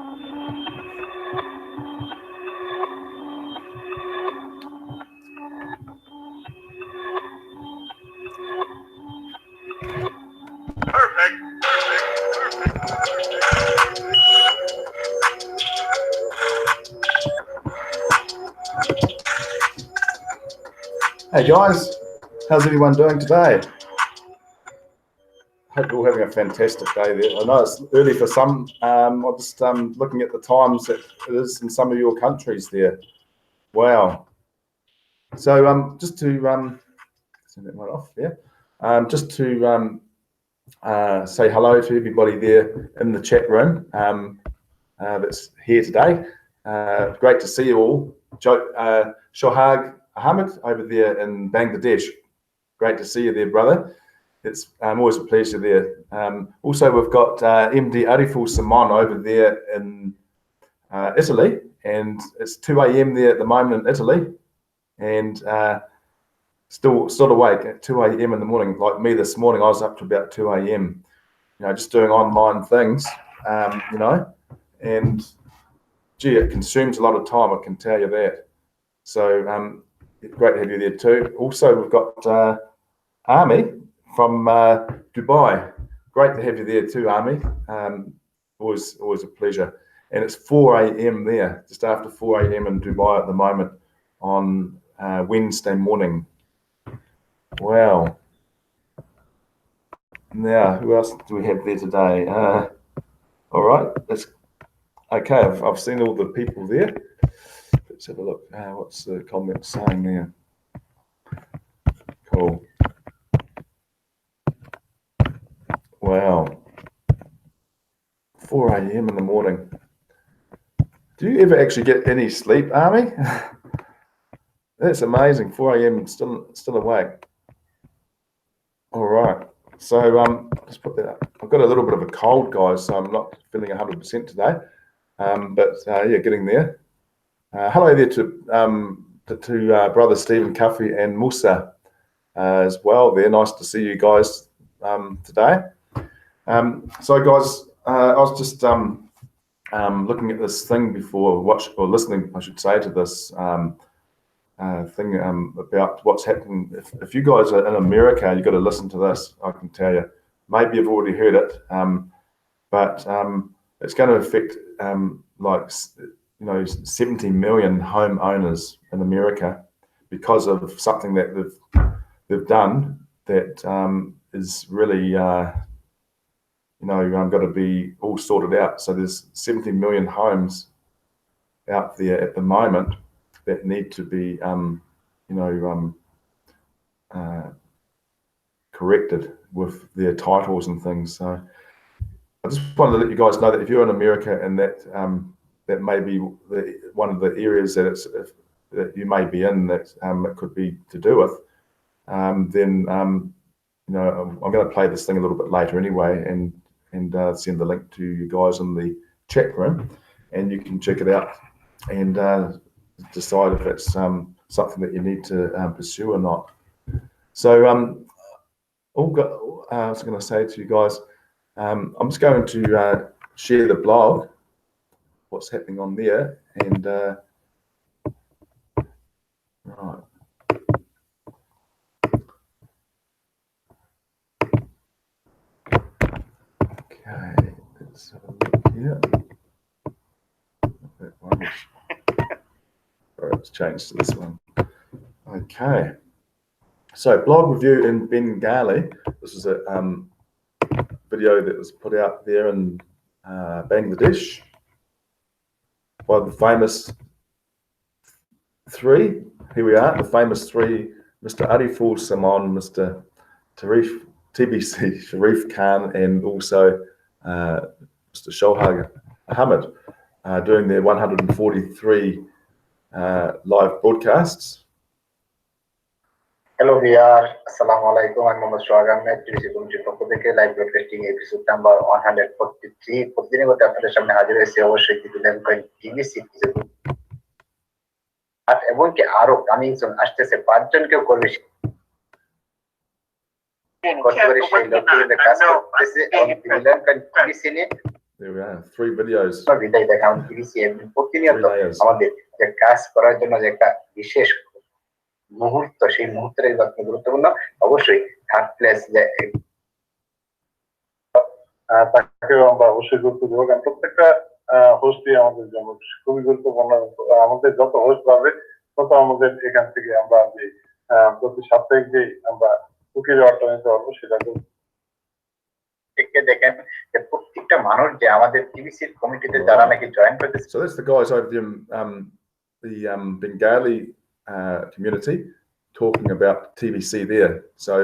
Hey guys, how's everyone doing today? Hope you're all having a fantastic day there. I know it's early for some. I'm just looking at the times that it is in some of your countries there. Wow. So just to turn that one off there. Just to say hello to everybody there in the chat room that's here today. Great to see you all. Shohag Ahmed over there in Bangladesh. Great to see you there, brother. It's always a pleasure there. Also, we've got MD Ariful Simon over there in Italy, and it's 2 a.m. there at the moment in Italy, and still awake at 2 a.m. in the morning. Like me this morning, I was up to about 2 a.m. Just doing online things, and gee, it consumes a lot of time, I can tell you that. So great to have you there too. Also, we've got Ami from Dubai. Great to have you there too, Ami. Always a pleasure. And it's 4 a.m. there, just after 4 a.m. in Dubai at the moment on Wednesday morning. Wow. Now, who else do we have there today? All right, that's okay. I've seen all the people there. Let's have a look. What's the comment saying there? Cool. Wow. 4 a.m. in the morning. Do you ever actually get any sleep, Army? That's amazing. 4 a.m. still awake. All right. So just put that up. I've got a little bit of a cold, guys, so I'm not feeling 100% today. But yeah, getting there. Hello there to brother Stephen Cuffey and Musa as well there. Nice to see you guys today. So guys, I was just looking at this thing before listening, I should say, to this thing about what's happening. If you guys are in America, you've got to listen to this, I can tell you. Maybe you've already heard it, but it's going to affect 70 million homeowners in America because of something that they've done that is really got to be all sorted out. So there's 70 million homes out there at the moment that need to be corrected with their titles and things. So I just wanted to let you guys know that if you're in America and that may be one of the areas that you may be in that it could be to do with, then I'm going to play this thing a little bit later anyway, and send the link to you guys in the chat room, and you can check it out and decide if it's something that you need to pursue or not. So I was going to say to you guys, I'm just going to share the blog, what's happening on there, and right. Okay, let's have a look here. That one is, all right, let's change to this one. Okay, so blog review in Bengali. This is a video that was put out there in Bangladesh by the famous three. Here we are, the famous three: Mr. Ariful Simon, Mr. TBC Sharif Khan, and also Mr. Shohag Ahmed, doing their 143 live broadcasts. Hello here, Assalamu alaikum. I'm Mohammad Shohag Ahmed, TBC live broadcasting episode number 143. প্রতিদিনের মতো আপনাদের সামনে হাজির হয়েছে অবশ্যই The Billion Coin TBC আর এমনকি আরো coming soon আসতেছে 5 জনকেও করবে সেই লক্ষ্যে কাজ করতেছে The Billion Coin TBC নিয়ে There we are. 3 videos. বিদায় দেখা টিবিসি প্রতিনিয়ত 3 layers. আমাদের যে কাজ করার জন্য যে একটা বিশেষ মুহূর্ত, সেই মুহূর্তের গুরুত্বপূর্ণ। অবশ্যই থার্ড প্লেস যে তাকেও আমরা অবশ্যই গুরুত্ব দেবো, কারণ প্রত্যেকটা হোস্টই আমাদের জন্য খুবই গুরুত্বপূর্ণ। আমাদের যত হোস্ট পাবে তত আমাদের এখান থেকে আমরা যে প্রতি সাপ্তাহিক যে আমরা কুকির অর্ডার নিতে পারবো সেটা দেখেন যে প্রত্যেকটা মানুষ যে আমাদের টিবিসির কমিটিতে যারা নাকি জয়েন করতেছে। So that's the guys over the Bengali community talking about TBC there. So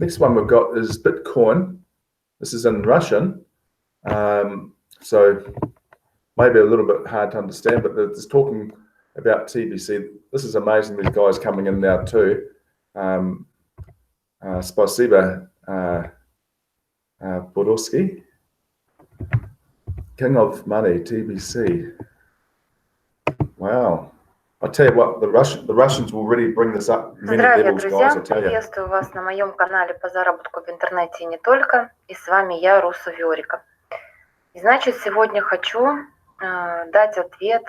next one we've got is Bitcoin. This is in Russian, so maybe a little bit hard to understand, but they're talking about TBC. This is amazing. These guys coming in now too. Spasiba Podolsky, King of Money, TBC. Wow. I'll tell you what, the Russians will really bring this up many levels, guys, I'll tell you. Приветствую вас на моем канале по заработку в интернете и не только. И с вами я, Руссо Виорика. И значит, сегодня хочу дать ответ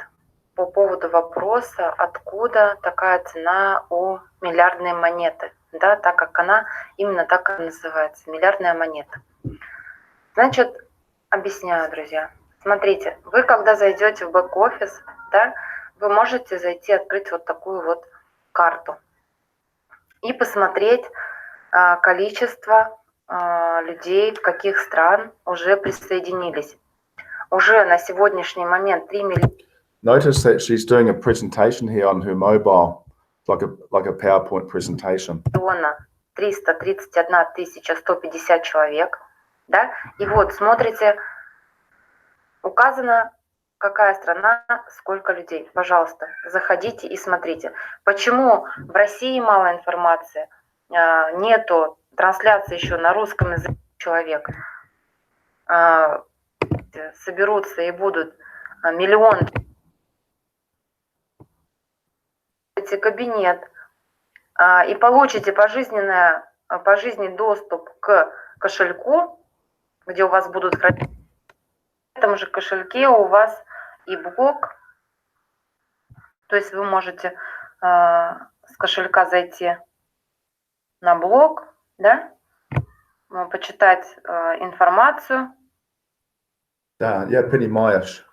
по поводу вопроса, откуда такая цена у миллиардной монеты. Да, так как она именно так и называется, миллиардная монета. Значит, объясняю, друзья. Смотрите, вы когда зайдете в бэк-офис, да, вы можете зайти, открыть вот такую вот карту и посмотреть количество людей, в каких стран уже присоединились. Уже на сегодняшний момент 3 миллиона. Notice that she's doing a presentation here on her mobile, like a PowerPoint presentation. 331 150 человек, да? И вот смотрите, указано, какая страна, сколько людей. Пожалуйста, заходите и смотрите. Почему в России мало информации, нету трансляции еще на русском языке человек, соберутся и будут миллион. Кабинет и получите пожизненный доступ к кошельку, где у вас будут хранить. В этом же кошельке у вас и блог, то есть вы можете с кошелька зайти на блог, да, почитать информацию. Да, я понимаешь.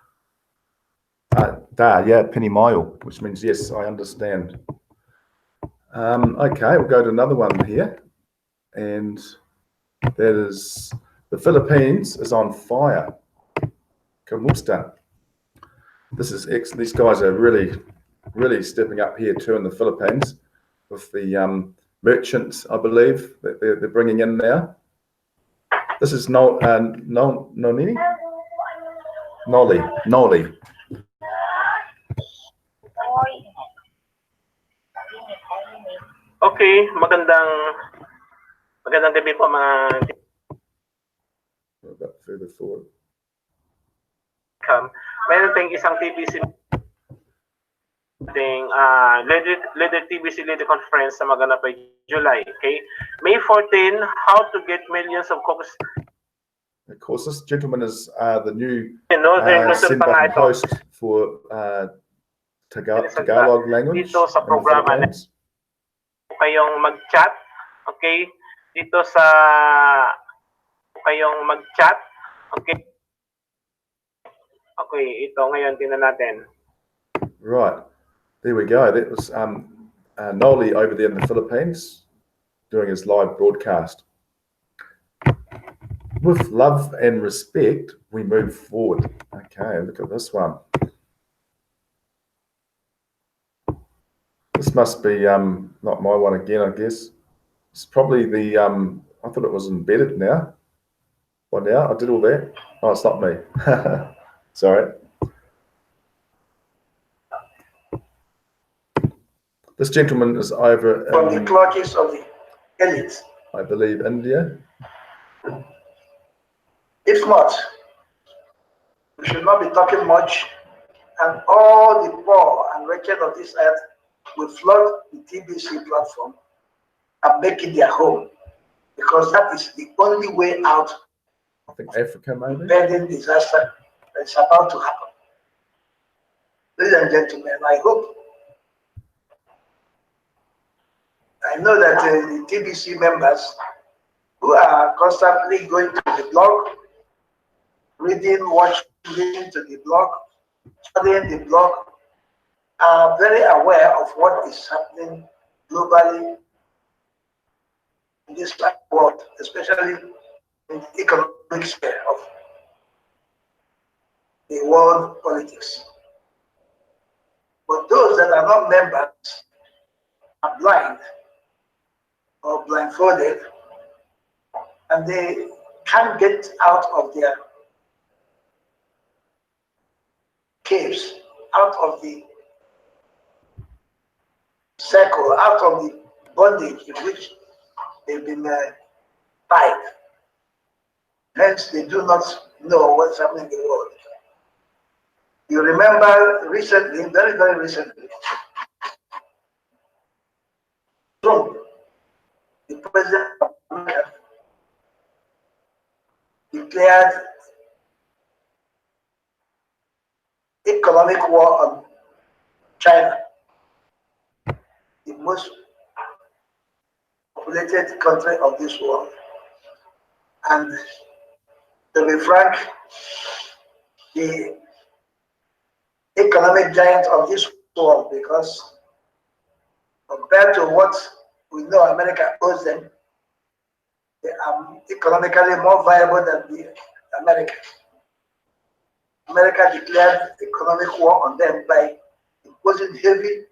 Da, yeah, понимаю, which means yes, I understand. Okay, we'll go to another one here, and that is the Philippines is on fire. Kamusta. This is excellent. These guys are really stepping up here too in the Philippines with the merchants, I believe, that they're bringing in now. This is Noli. Okay, magandang gabi po mga further forward. Meron tayong isang TBC leader TBC leader conference na maganap ay July, okay? May 14, how to get millions of copies. Of course, this gentleman is the new send button host for Tagalog language. Dito sa programa na kayong mag-chat, okay? Dito sa kayong mag-chat, okay? Okay, ito ngayon tingnan natin. Right, there we go. That was Noli over there in the Philippines doing his live broadcast. With love and respect, we move forward. Okay, look at this one. This must be not my one again, I guess. It's probably the I thought it was embedded now. Well, now I did all that. Oh, it's not me. Sorry. This gentleman is over from the clutches of the elites. I believe India. If not, we should not be talking much, and all the poor and wretched of this earth will flood the TBC platform and make it their home, because that is the only way out I think Africa maybe. Impending disaster that's about to happen. Ladies and gentlemen, I know that the TBC members who are constantly going to the blog, reading, watching, listening to the blog, studying the blog, are very aware of what is happening globally in this world, especially in the economic sphere of the world politics. But those that are not members are blind or blindfolded, and they can't get out of their caves, out of the circle, out of the bondage in which they've been tied. Hence, they do not know what's happening in the world. You remember recently, very, very recently, Trump, the president of America, declared economic war on China, the most populated country of this world. And to be frank, the economic giant of this world, because compared to what we know America owes them, they are economically more viable than the Americans. America declared economic war on them by imposing heavy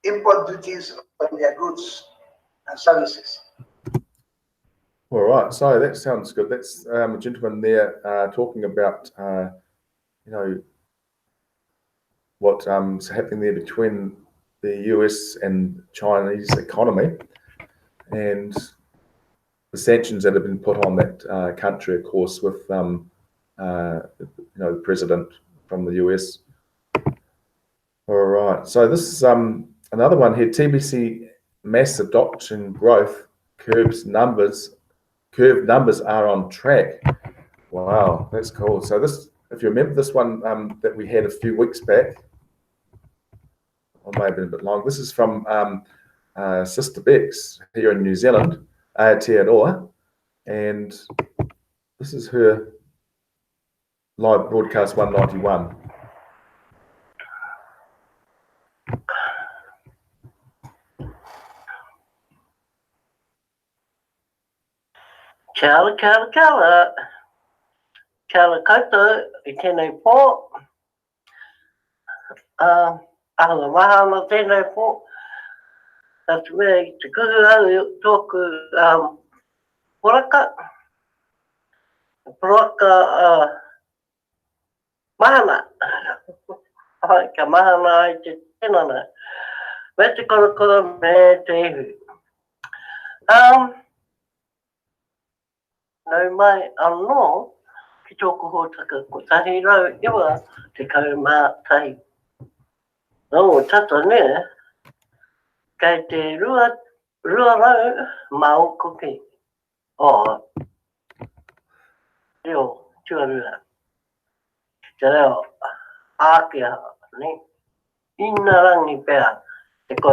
import duties on their goods and services. All right, so that sounds good. That's a gentleman there talking about, you know, what's happening there between the US and Chinese economy, and the sanctions that have been put on that country, of course, with you know, the president from the US. All right, so this is another one here. TBC mass adoption growth curve numbers are on track. Wow, that's cool. So this, if you remember this one that we had a few weeks back, or maybe a bit long. This is from Sister Bex here in New Zealand, Aotearoa, and this is her live broadcast 191. Kala koutou I tēnei pō. Ahanga maha no tēnei pō. Tātu mea I te kuhu au tōku poraka. Poraka mahana. Ka mahana ai te tēnana. Me te korokoro me te ihu. Nau mai anō ki tōku hōtaka ko tahi rau iwa te kaumā tahi. Nō tata ne, kei te rua rau mau koke. Reo tuarua. Te reo ākea ne. Ina rangi pēr. Te ko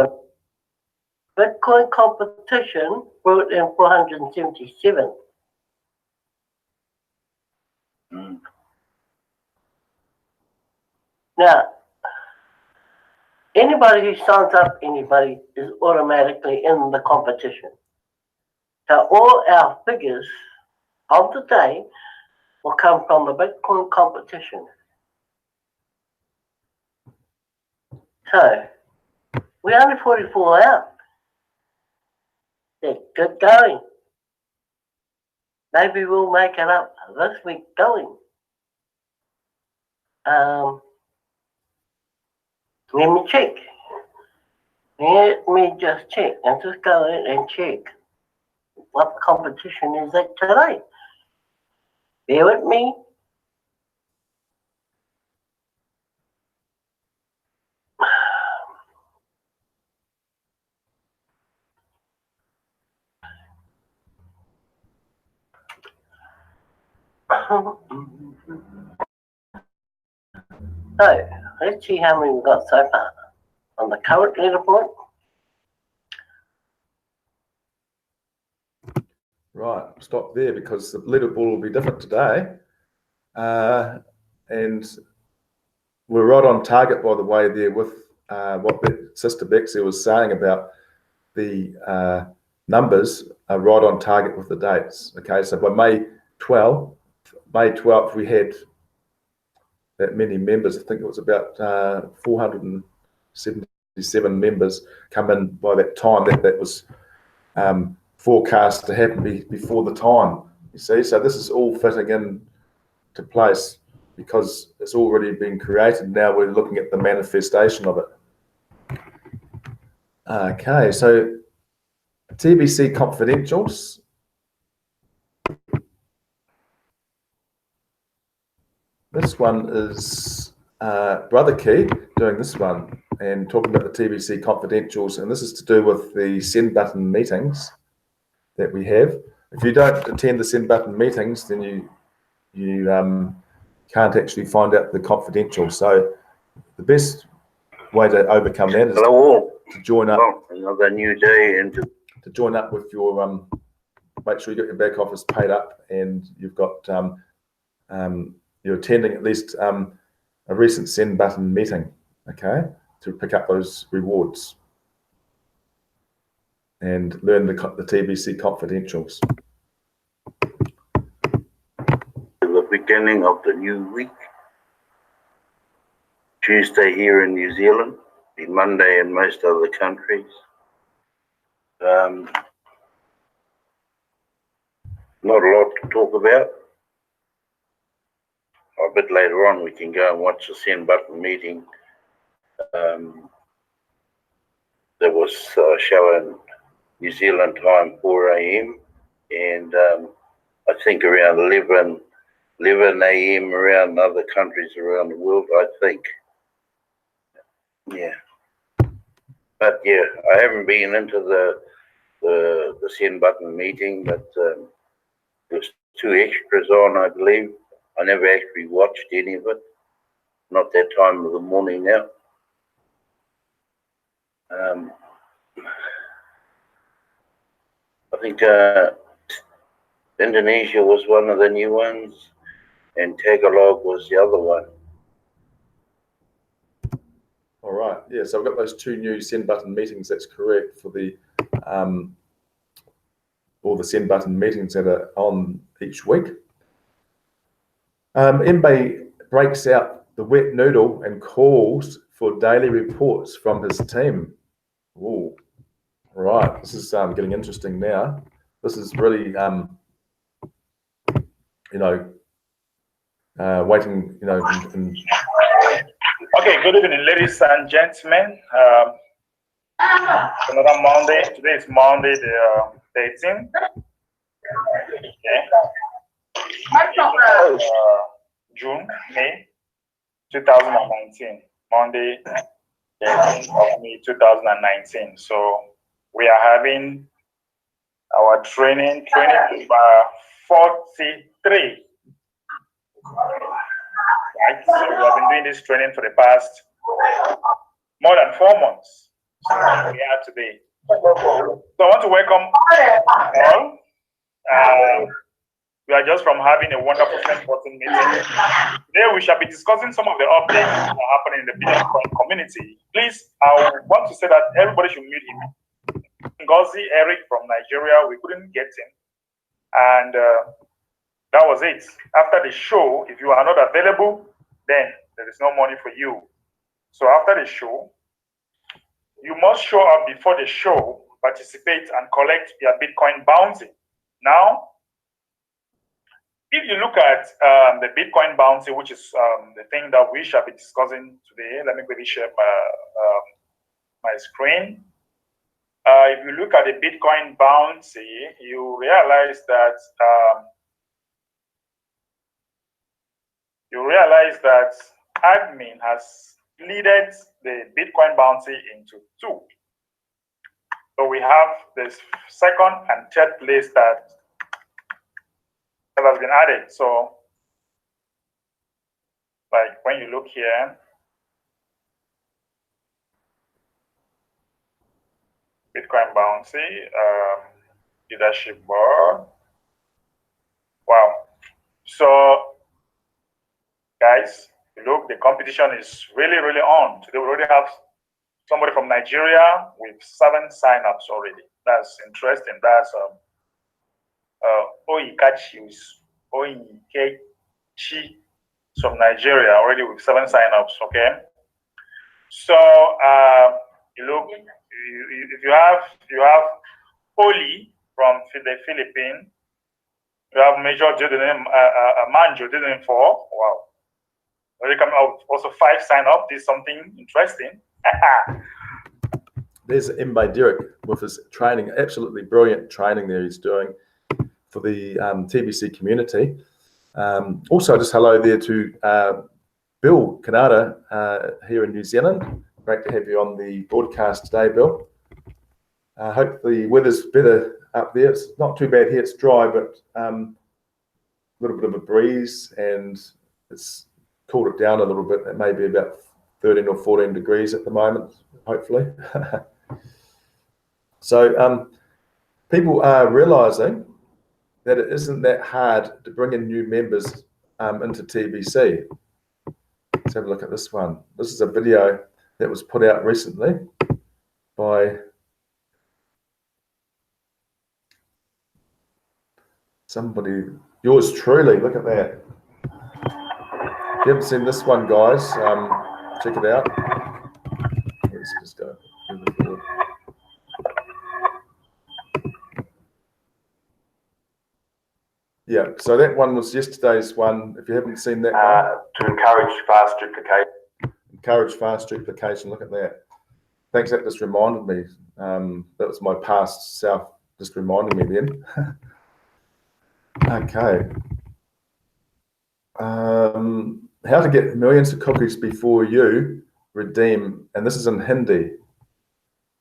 Bitcoin competition brought in 477. Now, anybody who signs up anybody is automatically in the competition. So all our figures of the day will come from the Bitcoin competition. So, we're only 44 out. They're good going. Maybe we'll make it up this week going. Let me check. Let me just check. And just go in and check what competition is that today. Bear with me. So, let's see how many we've got so far. On the current leaderboard, Right, stop there because the leaderboard will be different today. And we're right on target, by the way, there with what Sister Bexley was saying about the numbers are right on target with the dates. Okay, so by May 12th, we had that many members. I think it was about 477 members come in by that time. That was forecast to happen before the time. You see, so this is all fitting in to place because it's already been created. Now we're looking at the manifestation of it. Okay, so TBC confidentials. This one is Brother Key doing this one and talking about the TBC confidentials, and this is to do with the send button meetings that we have. If you don't attend the send button meetings, then you can't actually find out the confidential. So the best way to overcome that is to join up. Another new day and to join up with your make sure you got your back office paid up and you've got you're attending at least a recent send button meeting, okay, to pick up those rewards and learn the TBC confidentials. the beginning of the new week. Tuesday here in New Zealand, be Monday in most other countries. Not a lot to talk about. A bit later on we can go and watch the send button meeting. There was a show in New Zealand time 4 a.m. and I think around 11 a.m. around other countries around the world, I think. Yeah. But yeah, I haven't been into the send button meeting, but there's 2 extras on, I believe. I never actually watched any of it. Not that time of the morning now. I think Indonesia was one of the new ones, and Tagalog was the other one. All right, yeah, so we've got those 2 new send button meetings, that's correct, for the all the send button meetings that are on each week. Mbe breaks out the wet noodle and calls for daily reports from his team. Ooh, right, this is getting interesting now. This is really, waiting, Okay, good evening, ladies and gentlemen. Another Monday. Today is Monday, the 13th. Okay. June, May 2019. Monday, 13th of May 2019. So we are having our training 43. Right? So we have been doing this training for the past more than 4 months. So we are today. So I want to welcome all. We are just from having a wonderful send button meeting. Today we shall be discussing some of the updates that are happening in the Billion Coin community. Please, I want to say that everybody should mute him. Ngozi Eric from Nigeria, we couldn't get him. And that was it. After the show, if you are not available, then there is no money for you. So after the show, you must show up before the show, participate, and collect your Bitcoin bounty. Now, if you look at the Bitcoin bounty, which is the thing that we shall be discussing today, let me quickly share my screen. If you look at the Bitcoin bounty, you realize that admin has split the Bitcoin bounty into 2. So we have this 2nd and 3rd place that has been added. So Like when you look here, Bitcoin Bounty, leadership board. Wow. So, guys, look, the competition is really, really on. Today we already have somebody from Nigeria with 7 signups already. That's interesting. That's Oikachi from Nigeria already with 7 signups. Okay. So you look, if you have Oli from the Philippines, you have Major Jordan Manjo Jordan 4. Wow. Already coming out also 5 sign up. This is something interesting. There's Mbaye Derek with his training, absolutely brilliant training there he's doing for the TBC community. Also, just hello there to Bill Canada here in New Zealand. Great to have you on the broadcast today, Bill. Hope the weather's better up there. It's not too bad here. It's dry, but a little bit of a breeze, and it's cooled it down a little bit. It may be about 13 or 14 degrees at the moment, hopefully. So people are realizing that it isn't that hard to bring in new members into TBC. Let's have a look at this one. This is a video that was put out recently by somebody, yours truly. Look at that. If you haven't seen this one, guys, check it out. Let's just go forward. Yeah, so that one was yesterday's one. If you haven't seen that one. To encourage fast duplication. Encourage fast duplication. Look at that. Thanks, that just reminded me. That was my past self just reminding me then. Okay. How to get millions of cookies before you redeem, and this is in Hindi.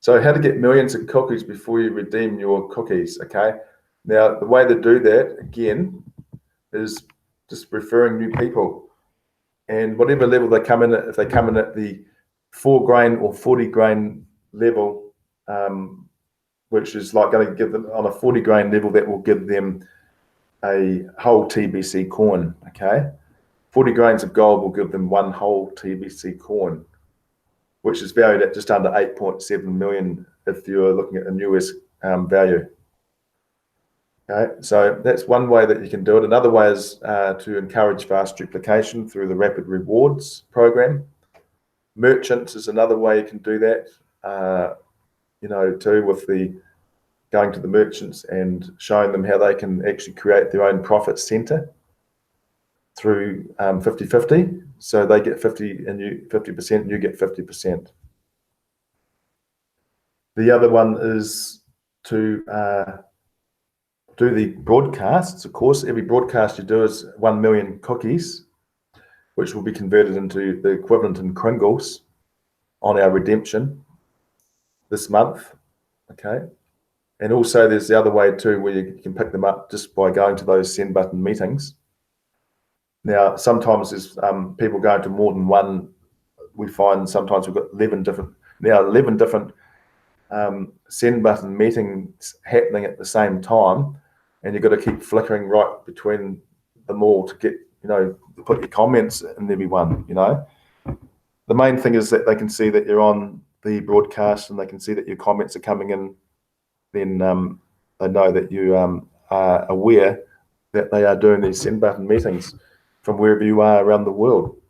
So how to get millions of cookies before you redeem your cookies, okay? Now, the way to do that, again, is just referring new people. And whatever level they come in at, if they come in at the 4 grain or 40 grain level, which is like going to give them on a 40 grain level, that will give them a whole TBC coin, okay? 40 grains of gold will give them 1 whole TBC coin, which is valued at just under 8.7 million if you're looking at a US value. Okay, so that's one way that you can do it. Another way is to encourage fast duplication through the Rapid Rewards program. Merchants is another way you can do that, you know, too, with the going to the merchants and showing them how they can actually create their own profit center through 50-50. So they get 50 and you 50% and you get 50%. The other one is to do the broadcasts. Of course, every broadcast you do is 1 million cookies, which will be converted into the equivalent in Kringles on our redemption this month. Okay. And also there's the other way too, where you can pick them up just by going to those send button meetings. Now, sometimes there's people going to more than one. We find sometimes we've got 11 different send button meetings happening at the same time, and you've got to keep flickering right between them all to get, you know, put your comments in every one, you know. The main thing is that they can see that you're on the broadcast and they can see that your comments are coming in. Then they know that you are aware that they are doing these send button meetings from wherever you are around the world.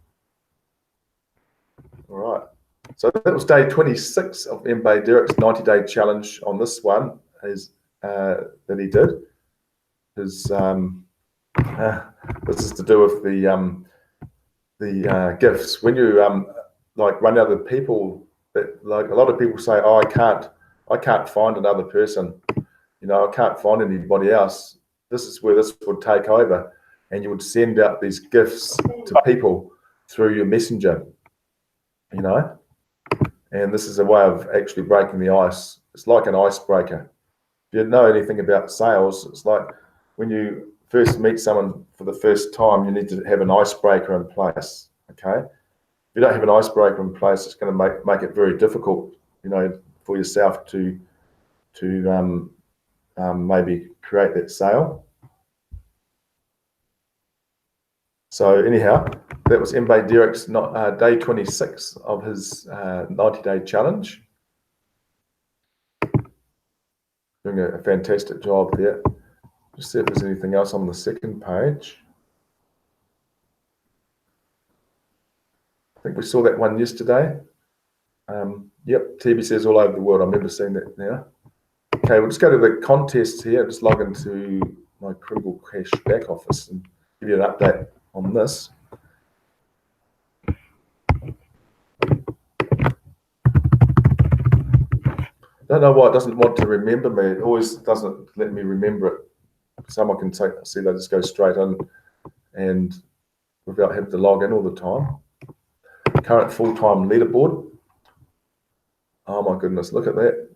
All right. So that was day 26 of Mbaye Derek's 90-day challenge. On this one is that he did. His this is to do with the gifts. When you like run out of people, that like a lot of people say, oh, I can't find another person. You know, I can't find anybody else. This is where this would take over, and you would send out these gifts to people through your messenger. You know. And this is a way of actually breaking the ice. It's like an icebreaker. If you know anything about sales, it's like when you first meet someone for the first time, you need to have an icebreaker in place. Okay, if you don't have an icebreaker in place, it's going to make it very difficult, you know, for yourself to maybe create that sale. So anyhow, that was Mbaye Derek's day 26 of his 90-day challenge. Doing a fantastic job there. Just see if there's anything else on the second page. I think we saw that one yesterday. Yep, TBC is all over the world. I remember seeing that now. Okay, we'll just go to the contests here. Just log into my Kringle Cash back office and give you an update on this. Don't know why it doesn't want to remember me. It always doesn't let me remember it. Someone can see they just go straight in and without having to log in all the time. Current full-time leaderboard. Oh my goodness, look at that.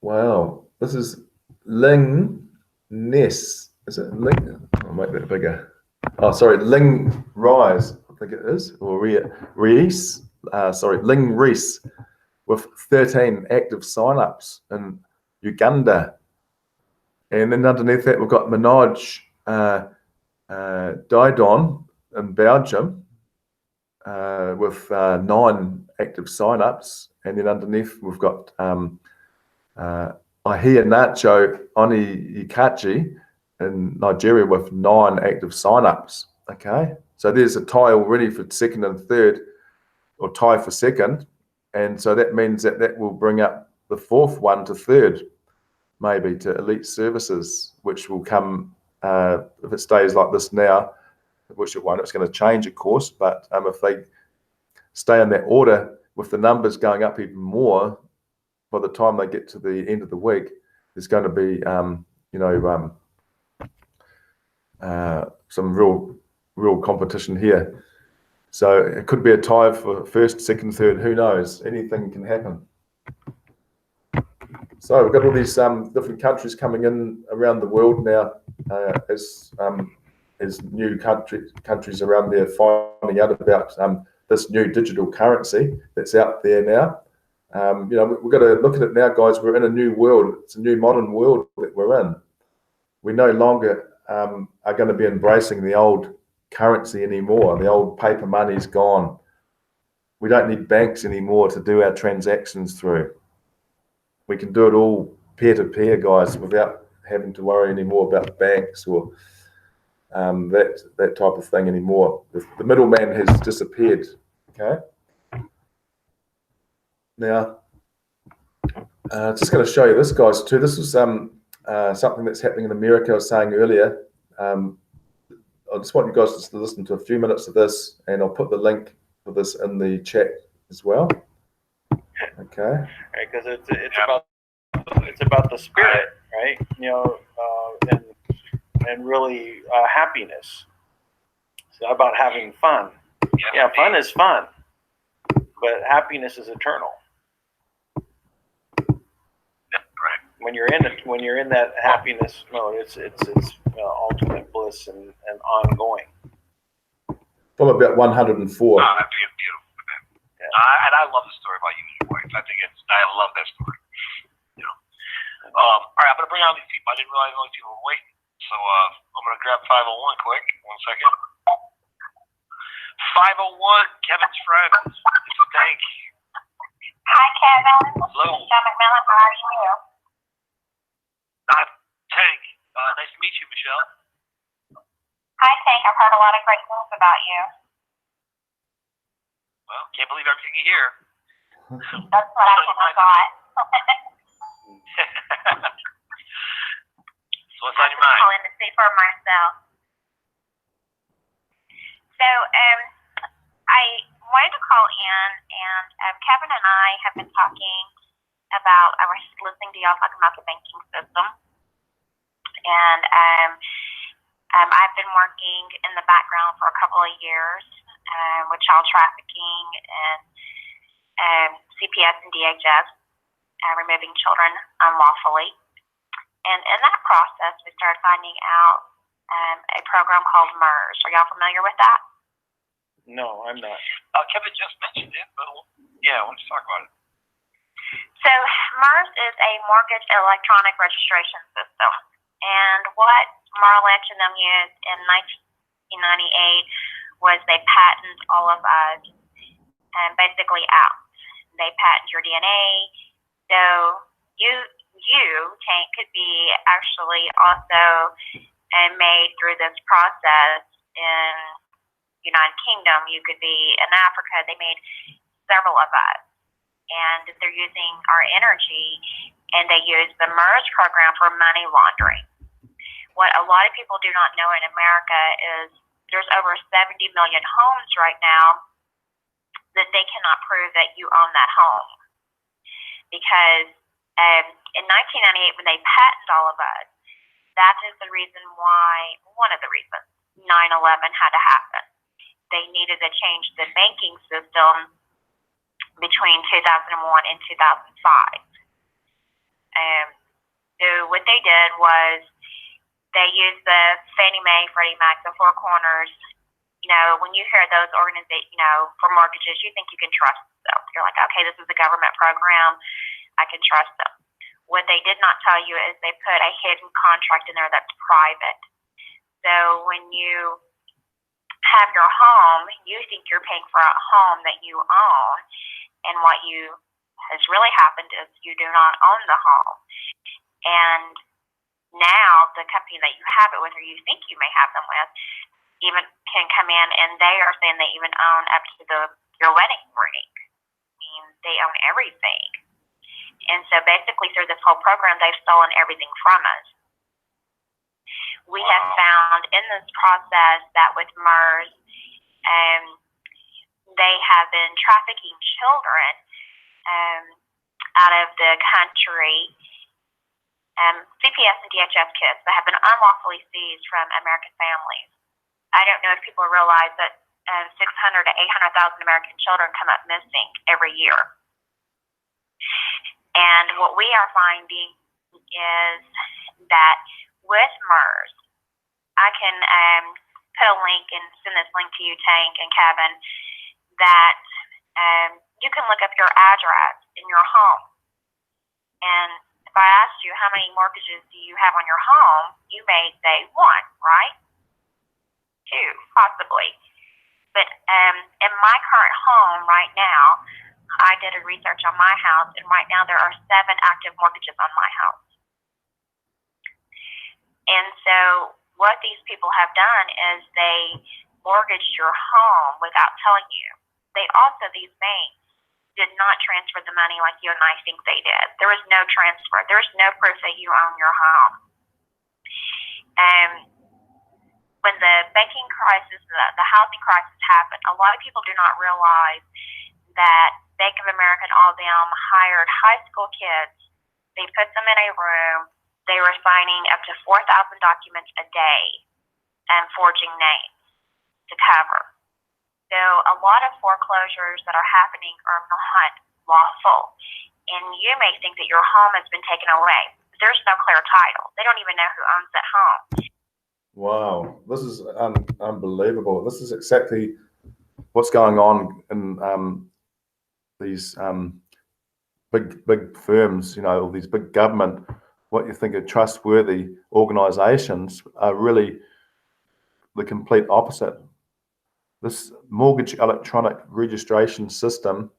Wow, this is Ling Ness. Is it Ling? I'll make that bigger. Oh, sorry, Ling Rise, I think it is, or Reese. Ling Reese, with 13 active sign-ups in Uganda. And then underneath that, we've got Minaj Didon in Belgium with 9 active sign-ups. And then underneath, we've got Ahia Nacho Onyekachi in Nigeria with 9 active sign-ups. Okay, so there's a tie already for second and third, or tie for second. And so that means that will bring up the fourth one to third, maybe to Elite Services, which will come, if it stays like this now, which it won't, it's going to change, of course, but if they stay in that order with the numbers going up even more, by the time they get to the end of the week, there's going to be, some real competition here. So it could be a tie for first, second, third, who knows? Anything can happen. So we've got all these different countries coming in around the world now as new countries around there finding out about this new digital currency that's out there now. We've got to look at it now, guys. We're in a new world. It's a new modern world that we're in. We no longer are going to be embracing the old currency anymore. The old paper money's gone. We don't need banks anymore to do our transactions through. We can do it all peer-to-peer, guys, without having to worry anymore about banks or that type of thing anymore. The middleman has disappeared. Okay. Now, just going to show you this, guys, too. This is something that's happening in America. I was saying earlier. I just want you guys to listen to a few minutes of this, and I'll put the link for this in the chat as well. Okay. Right, because it's about the spirit, right? And really happiness. It's not about having fun. Yeah, fun is fun, but happiness is eternal. When you're in that happiness mode, it's ultimate bliss and ongoing. From about 104. Oh, that'd be beautiful. Yeah. And I love the story about you and your wife. I love that story. All right, I'm gonna bring out these people. I didn't realize all these people were waiting, so I'm gonna grab 501 quick. 1 second. 501, Kevin's friend. This is Tank. Hi, Kevin. Hello. Michelle McMillan. How are you? Tank. Nice to meet you, Michelle. Hi, Tank. I've heard a lot of great things about you. Well, can't believe everything you hear. That's what I thought. So what's on your mind? I'm calling to see for myself. So, I wanted to call in, and Kevin and I have been talking about, I was listening to y'all talk about the banking system, and I've been working in the background for a couple of years with child trafficking and CPS and DHS, removing children unlawfully. And in that process, we started finding out a program called MERS. Are y'all familiar with that? No, I'm not. Kevin just mentioned it, but yeah, why don't you talk about it? So MERS is a mortgage electronic registration system. And what Merrill Lynch and them used in 1998 was they patented all of us basically out. They patent your DNA. So you Tank, could be actually also made through this process in United Kingdom. You could be in Africa. They made several of us. And they're using our energy, and they use the MERS program for money laundering. What a lot of people do not know in America is there's over 70 million homes right now that they cannot prove that you own that home. Because in 1998, when they patented all of us, that is the reason why, one of the reasons, 9/11 had to happen. They needed to change the banking system between 2001 and 2005. So what they did was they used the Fannie Mae, Freddie Mac, the Four Corners. You know, when you hear those organizations, you know, for mortgages, you think you can trust them. You're like, okay, this is a government program. I can trust them. What they did not tell you is they put a hidden contract in there that's private. So when you have your home, you think you're paying for a home that you own. And what has really happened is you do not own the home. And now the company that you have it with, or you think you may have them with, even can come in and they are saying they even own up to your wedding ring. I mean, they own everything. And so basically through this whole program, they've stolen everything from us. We have found in this process that with MERS, they have been trafficking children out of the country. CPS and DHS kids that have been unlawfully seized from American families. I don't know if people realize that 600 to 800,000 American children come up missing every year. And what we are finding is that with MERS, I can put a link and send this link to you, Tank and Kevin, that you can look up your address in your home. And if I asked you how many mortgages do you have on your home, you may say one, right? Two, possibly. But in my current home right now, I did a research on my house, and right now there are 7 active mortgages on my house. And so what these people have done is they mortgaged your home without telling you. They also, these banks, did not transfer the money like you and I think they did. There was no transfer. There's no proof that you own your home. When the banking crisis, the housing crisis happened, a lot of people do not realize that Bank of America and all them hired high school kids. They put them in a room. They were signing up to 4,000 documents a day and forging names to cover. So a lot of foreclosures that are happening are not lawful. And you may think that your home has been taken away. There's no clear title. They don't even know who owns that home. Wow, this is unbelievable. This is exactly what's going on in these big firms, you know, all these big government, what you think are trustworthy organizations are really the complete opposite. This mortgage electronic registration system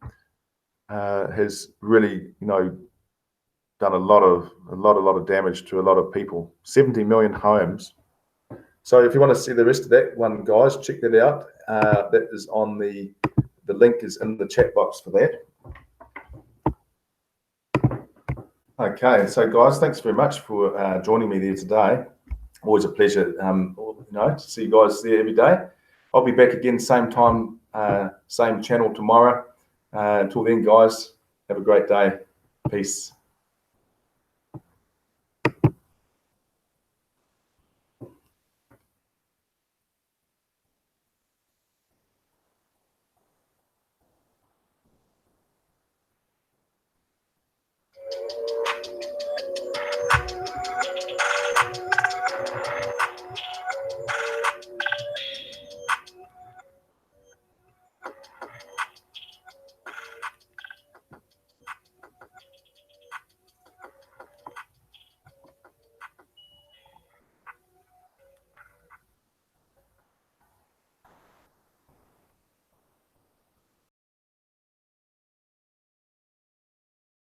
has really, you know, done a lot of damage to a lot of people. 70 million homes. So if you want to see the rest of that one, guys, check that out. That is on the link is in the chat box for that. Okay, so guys, thanks very much for joining me there today. Always a pleasure, you know, to see you guys there every day. I'll be back again, same time, same channel tomorrow. Until then, guys, have a great day. Peace.